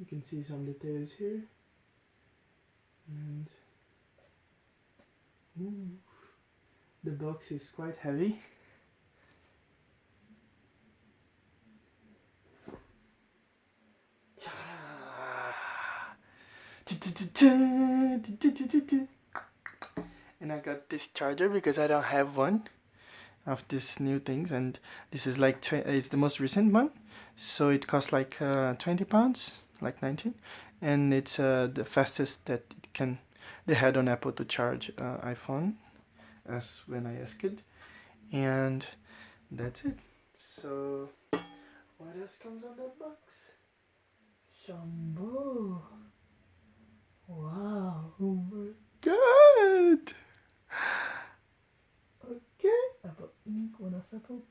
You can see some details here. And the box is quite heavy. And I got this charger because I don't have one of these new things, and this is like it's the most recent one, so it costs like 20 pounds, like 19, and it's the fastest that it can they had on Apple to charge iPhone, as when I asked it. And that's it. So what else comes on that box? Shampoo. Wow, oh my god. Ok, apa ini kau nak satu?